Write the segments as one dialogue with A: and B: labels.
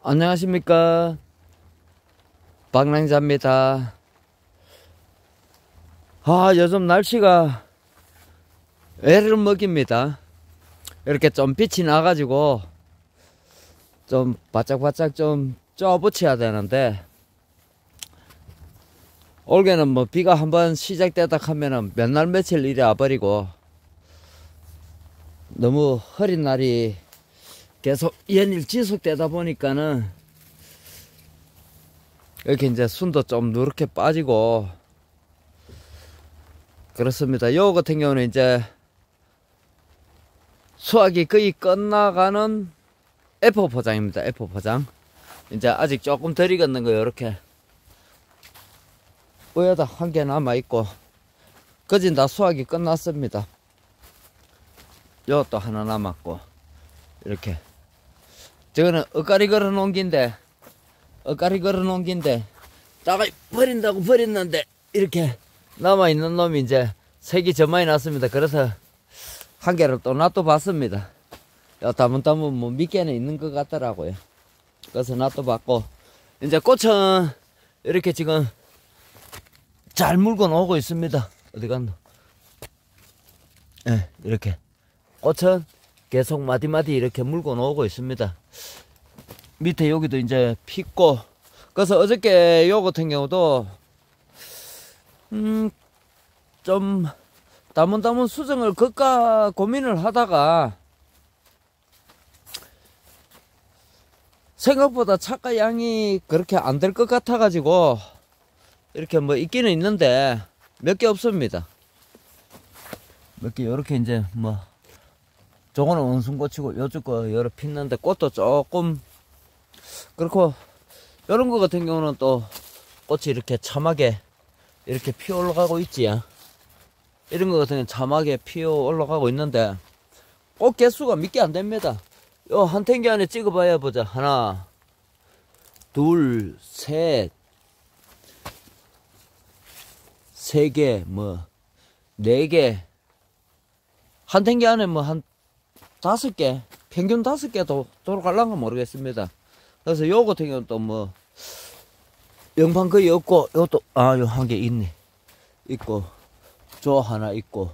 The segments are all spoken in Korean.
A: 안녕하십니까, 박랑자입니다. 요즘 날씨가 애를 먹입니다. 이렇게 좀 빛이 나가지고 좀 바짝바짝 좀 쪄붙여야 되는데, 올해는 뭐 비가 한번 시작되다 하면은 몇 날 며칠 이래 와버리고, 너무 흐린 날이 계속 연일 지속되다 보니까는 이렇게 이제 순도 좀 누렇게 빠지고 그렇습니다. 요 같은 경우는 이제 수확이 거의 끝나가는 F 포장입니다. F 포장. 이제 아직 조금 덜 익었는 거 요렇게 위에다 한 개 남아 있고, 거진 다 수확이 끝났습니다. 요것도 하나 남았고, 이렇게. 저거는 엇가리 걸어 놓은 긴데, 다가 버린다고 버렸는데 이렇게 남아있는 놈이 이제 색이 저 많이 났습니다. 그래서 한 개를 또 놔둬봤습니다. 다문다문 뭐 밑에는 있는 것 같더라고요. 그래서 놔둬봤고, 이제 꽃은 이렇게 지금 잘 물고 나오고 있습니다. 어디 갔노? 예, 이렇게 꽃은 계속 마디마디 이렇게 물고 나오고 있습니다. 밑에 여기도 이제 폈고, 그래서 어저께 요 같은 경우도 좀 다문다문 수정을 그까 고민을 하다가 생각보다 차가 양이 그렇게 안 될 것 같아 가지고 이렇게 뭐 있기는 있는데 몇 개 없습니다. 몇 개 요렇게 이제 뭐 저거는 원숭꽃이고 요쪽 거 여러 폈는데, 꽃도 조금 그렇고, 요런 거 같은 경우는 또 꽃이 이렇게 참하게 이렇게 피어 올라가고 있지요. 이런 거 같은 경우는 참하게 피어 올라가고 있는데 꽃 개수가 몇 개 안 됩니다. 요 한 탱기 안에 찍어봐야 보자. 하나, 둘, 셋, 세 개, 뭐 네 개, 한 탱기 안에 뭐 한 5개, 평균 5개도 돌아갈란가 모르겠습니다. 그래서 요 같은 경우는 또 뭐 영판 거의 없고, 요것도 요 한 개 있네, 있고, 저 하나 있고,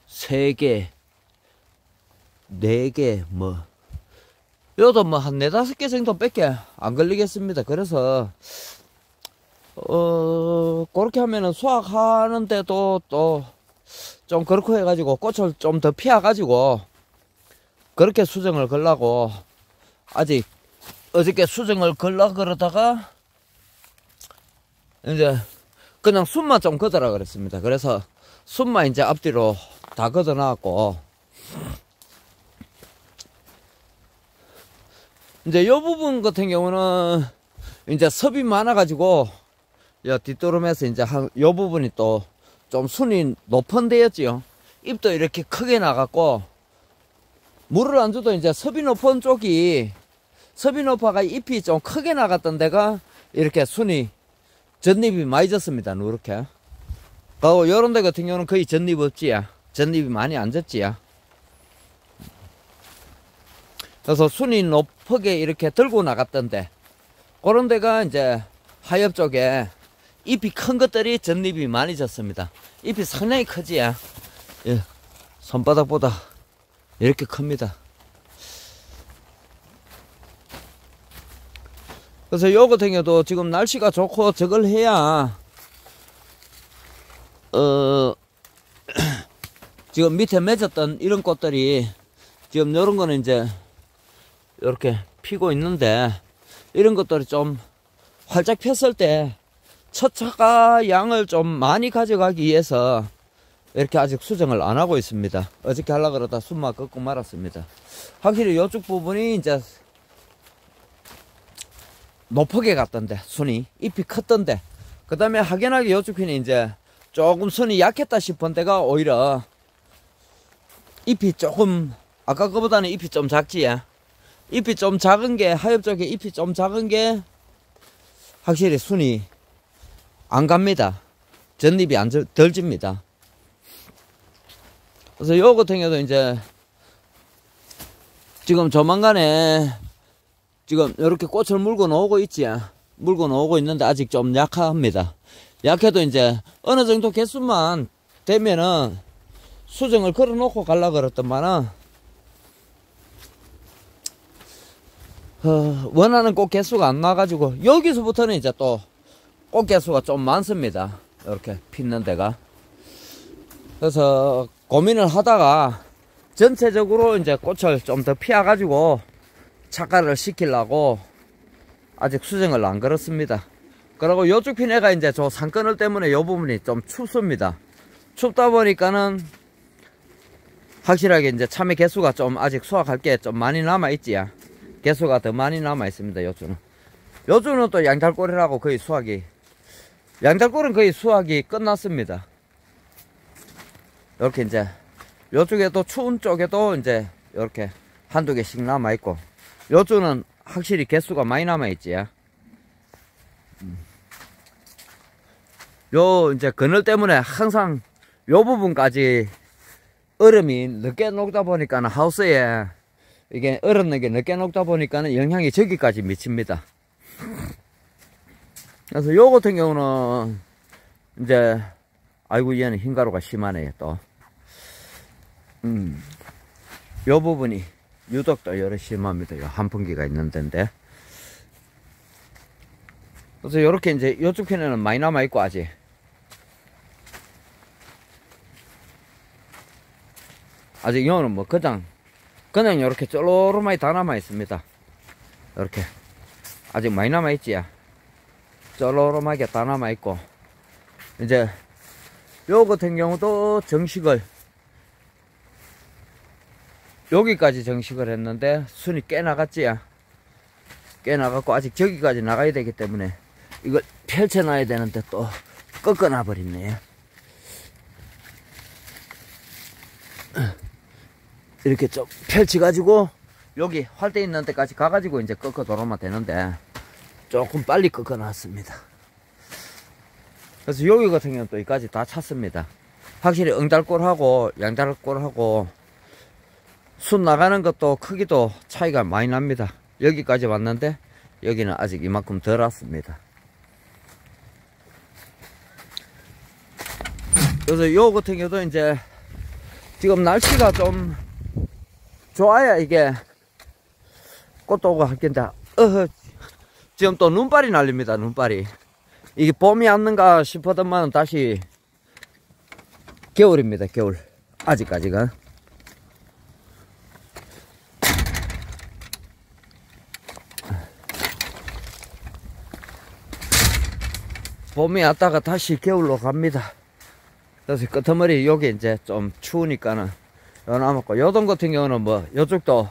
A: 3개, 4개, 뭐 요도 뭐 한 4-5개 정도 밖에 안 걸리겠습니다. 그래서 그렇게 하면은 수확하는데도 또 좀 그렇고 해가지고 꽃을 좀 더 피워가지고 그렇게 수정을 걸라고, 아직 어저께 수정을 걸라 그러다가 이제 그냥 순만 좀 걷어라 그랬습니다. 그래서 순만 이제 앞뒤로 다 걷어 놨고, 이제 요 부분 같은 경우는 이제 섭이 많아 가지고 요 뒷도름에서 이제 요 부분이 또 좀 순이 높은 데였지요. 잎도 이렇게 크게 나갔고, 물을 안 줘도 이제 섭이 높은 쪽이, 섭이 높아가 잎이 좀 크게 나갔던 데가 이렇게 순이 젖잎이 많이 졌습니다. 누렇게. 그리고 요런 데 같은 경우는 거의 젖잎 없지야. 젖잎이 많이 안 졌지야. 그래서 순이 높게 이렇게 들고 나갔던데, 그런 데가 이제 하엽 쪽에 잎이 큰 것들이 젖잎이 많이 졌습니다. 잎이 상당히 크지야. 예, 손바닥보다 이렇게 큽니다. 그래서 요 같은 경우도 지금 날씨가 좋고 저걸 해야 지금 밑에 맺었던 이런 꽃들이 지금 요런 거는 이제 이렇게 피고 있는데, 이런 것들이 좀 활짝 폈을 때 첫 차가 양을 좀 많이 가져가기 위해서 이렇게 아직 수정을 안 하고 있습니다. 어저께 하려고 그러다 순만 꺾고 말았습니다. 확실히 이쪽 부분이 이제 높게 갔던데, 순이 잎이 컸던데, 그 다음에 확연하게 이쪽 편이 이제 조금 순이 약했다 싶은 데가 오히려 잎이 조금 아까 거보다는 잎이 좀 작지. 잎이 좀 작은 게, 하엽 쪽에 잎이 좀 작은 게 확실히 순이 안 갑니다. 젖잎이 덜 집니다. 그래서 요 같은 경우도 이제 지금 조만간에 지금 이렇게 꽃을 물고 나오고 있지. 물고 나오고 있는데 아직 좀 약합니다. 약해도 이제 어느 정도 개수만 되면은 수정을 걸어 놓고 갈라 그랬더만은 원하는 꽃 개수가 안 나가지고 여기서부터는 이제 또 꽃 개수가 좀 많습니다. 이렇게 피는 데가. 그래서 고민을 하다가 전체적으로 이제 꽃을 좀 더 피워가지고 착과를 시키려고 아직 수정을 안 걸었습니다. 그리고 요쪽 피내가 이제 저 산그늘 때문에 요 부분이 좀 춥습니다. 춥다 보니까는 확실하게 이제 참외 개수가 좀 아직 수확할 게 좀 많이 남아있지. 개수가 더 많이 남아있습니다. 요주는. 요주는 또 양달골이라고 거의 수확이, 양달골은 거의 수확이 끝났습니다. 이렇게 이제 요쪽에도 추운 쪽에도 이제 이렇게 한두 개씩 남아있고, 요주는 확실히 개수가 많이 남아있지. 요 이제 그늘 때문에 항상 요 부분까지 얼음이 늦게 녹다 보니까는 하우스에 이게 얼었는 게 늦게 녹다 보니까는 영향이 저기까지 미칩니다. 그래서 요 같은 경우는 이제 아이고 얘는 흰가루가 심하네 또. 요 부분이 유독 또 여러 심합니다. 요 한풍기가 있는 데인데. 그래서 요렇게 이제 요쪽 편에는 많이 남아있고 아직. 아직 요는 뭐 그냥 요렇게 쫄로로마이 다 남아있습니다. 요렇게. 아직 많이 남아있지. 쫄로로마게 다 남아있고. 이제 요 같은 경우도 정식을 여기까지 정식을 했는데 순이 꽤 나갔지. 꽤 나갔고 아직 저기까지 나가야 되기 때문에 이걸 펼쳐놔야 되는데 또 꺾어놔 버렸네. 이렇게 좀 펼쳐가지고 여기 활대 있는 데까지 가가지고 이제 꺾어 돌아오면 되는데 조금 빨리 꺾어 놨습니다. 그래서 여기 같은 경우는 또 여기까지 다 찼습니다. 확실히 응달골하고 양달골하고 순 나가는 것도 크기도 차이가 많이 납니다. 여기까지 왔는데 여기는 아직 이만큼 덜 왔습니다. 그래서 요 같은 경우도 이제 지금 날씨가 좀 좋아야 이게 꽃도 오고 할 텐데 지금 또 눈발이 날립니다. 눈발이. 이게 봄이 왔는가 싶었더만 다시 겨울입니다. 겨울. 아직까지가. 봄이 왔다가 다시 겨울로 갑니다. 그래서 끄트머리 요게 이제 좀 추우니까는 요 남았고, 요동 같은 경우는 뭐 요쪽도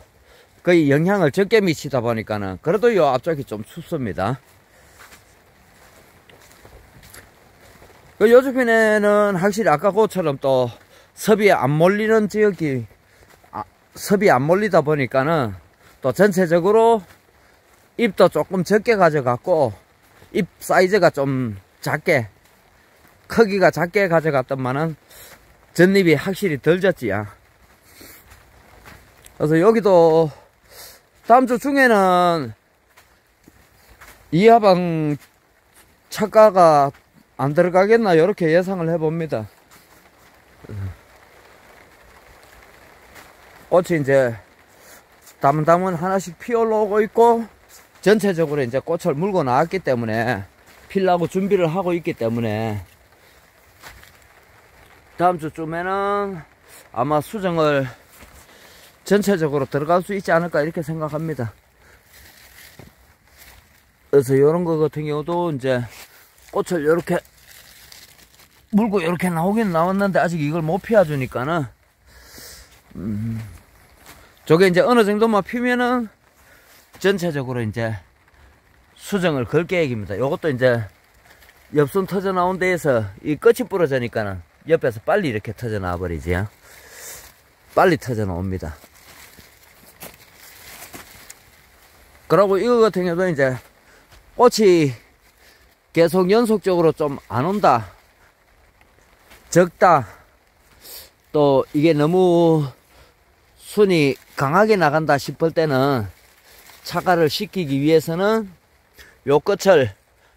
A: 거의 영향을 적게 미치다 보니까는 그래도 요 앞쪽이 좀 춥습니다. 그 요쪽편에는 확실히 아까 그처럼 또 섭이 안 몰리는 지역이 섭이 안 몰리다 보니까는 또 전체적으로 잎도 조금 적게 가져갔고 잎 사이즈가 좀 작게, 크기가 작게 가져갔더만은 전잎이 확실히 덜 졌지야. 그래서 여기도 다음 주 중에는 이하방 착과가 안 들어가겠나 이렇게 예상을 해봅니다. 꽃이 이제 다문다문 하나씩 피 올라오고 있고 전체적으로 이제 꽃을 물고 나왔기 때문에 필라고 준비를 하고 있기 때문에 다음 주쯤에는 아마 수정을 전체적으로 들어갈 수 있지 않을까 이렇게 생각합니다. 그래서 이런 거 같은 경우도 이제 꽃을 이렇게 물고 이렇게 나오긴 나왔는데 아직 이걸 못 피워주니까는 저게 이제 어느 정도만 피면은 전체적으로 이제 수정을 걸 계획입니다. 요것도 이제 옆순 터져 나온 데에서 이 끝이 부러지니까는 옆에서 빨리 이렇게 터져 나와 버리지. 빨리 터져 나옵니다. 그리고 이거 같은 경우도 이제 꽃이 계속 연속적으로 좀 안 온다, 적다, 또 이게 너무 순이 강하게 나간다 싶을 때는 차가를 식히기 위해서는 요 끝을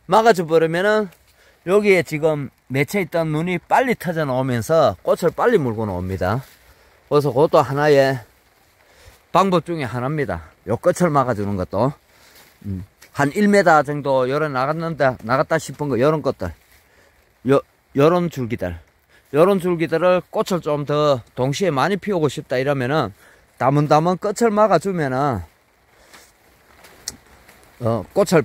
A: 막아줘 버리면은 여기에 지금 맺혀 있던 눈이 빨리 터져 나오면서 꽃을 빨리 물고 나옵니다. 그래서 그것도 하나의 방법 중에 하나입니다. 요 끝을 막아주는 것도. 한 1m 정도 열어 나갔다 싶은 거, 요런 것들. 요런 줄기들을 꽃을 좀 더 동시에 많이 피우고 싶다 이러면은 다문다문 끝을 막아주면은, 꽃을,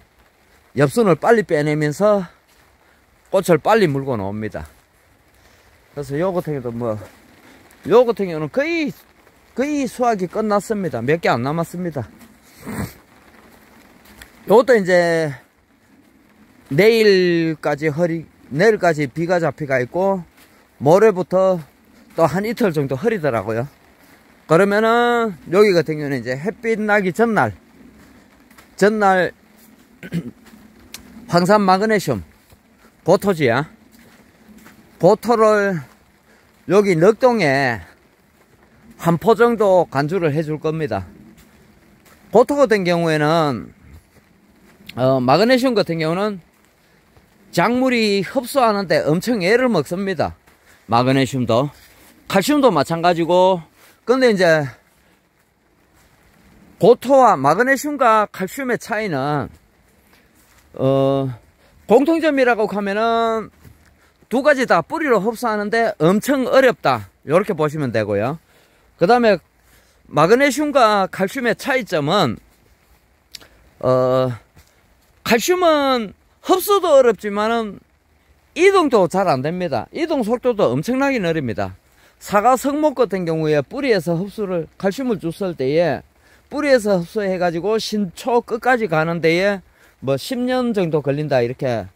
A: 엽순을 빨리 빼내면서 꽃을 빨리 물고 나옵니다. 그래서 요 같은 경우도 요 같은 경우는 거의 수확이 끝났습니다. 몇 개 안 남았습니다. 요것도 이제 내일까지 비가 잡히가 있고 모레부터 또 한 이틀 정도 흐리더라고요. 그러면은 여기 같은 경우는 이제 햇빛 나기 전날 황산 마그네슘 보토지야. 보토를 여기 넉동에 한 포 정도 간주를 해줄 겁니다. 보토 같은 경우에는 마그네슘 같은 경우는 작물이 흡수하는데 엄청 애를 먹습니다. 마그네슘도 칼슘도 마찬가지고. 근데 이제 보토와 마그네슘과 칼슘의 차이는 공통점이라고 하면은 두 가지 다 뿌리로 흡수하는데 엄청 어렵다, 이렇게 보시면 되고요. 그 다음에 마그네슘과 칼슘의 차이점은 칼슘은 흡수도 어렵지만은 이동도 잘 안됩니다. 이동 속도도 엄청나게 느립니다. 사과 성목 같은 경우에 뿌리에서 칼슘을 줬을 때에 뿌리에서 흡수해 가지고 신초 끝까지 가는 데에 뭐 10년 정도 걸린다, 이렇게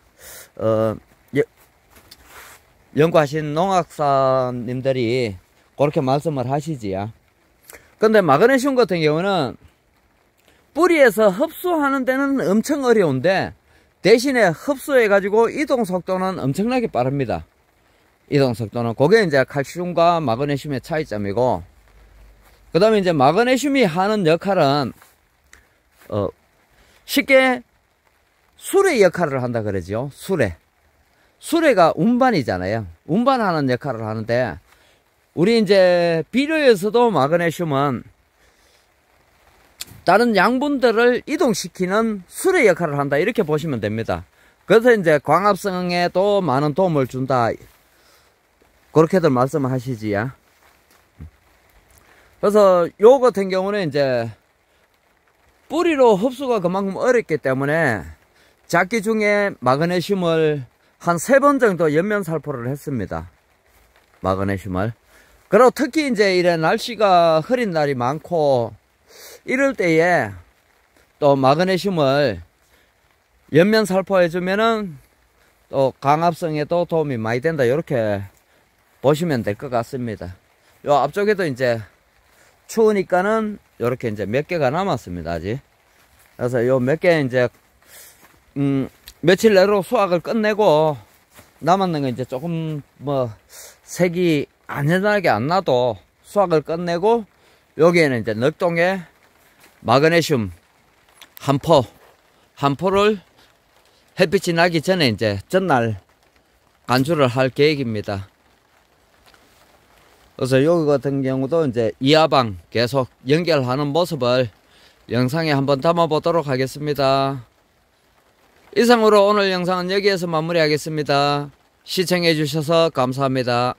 A: 연구하신 농학사님들이 그렇게 말씀을 하시지요. 근데 마그네슘 같은 경우는 뿌리에서 흡수하는 데는 엄청 어려운데 대신에 흡수해 가지고 이동 속도는 엄청나게 빠릅니다. 이동 속도는. 그게 이제 칼슘과 마그네슘의 차이점이고, 그 다음에 이제 마그네슘이 하는 역할은 쉽게 수레 역할을 한다 그러죠. 수레가 운반이잖아요. 운반하는 역할을 하는데, 우리 이제 비료에서도 마그네슘은 다른 양분들을 이동시키는 수레 역할을 한다, 이렇게 보시면 됩니다. 그래서 이제 광합성에도 많은 도움을 준다, 그렇게들 말씀을 하시지요. 그래서 요 같은 경우는 이제 뿌리로 흡수가 그만큼 어렵기 때문에 작기 중에 마그네슘을 한 3번 정도 연면 살포를 했습니다. 마그네슘을. 그리고 특히 이제 이래 날씨가 흐린 날이 많고 이럴 때에 또 마그네슘을 연면 살포해 주면은 또 강압성에도 도움이 많이 된다, 이렇게 보시면 될 것 같습니다. 요 앞쪽에도 이제 추우니까는 요렇게 이제 몇 개가 남았습니다, 아직. 그래서 요 몇 개 이제 며칠 내로 수확을 끝내고 남았는 거 이제 조금 뭐 색이 안전하게 안 나도 수확을 끝내고, 여기에는 이제 넉동에 마그네슘 한 포를 햇빛이 나기 전에 이제 전날 간주를 할 계획입니다. 그래서 여기 같은 경우도 이제 이하방 계속 연결하는 모습을 영상에 한번 담아 보도록 하겠습니다. 이상으로 오늘 영상은 여기에서 마무리하겠습니다. 시청해 주셔서 감사합니다.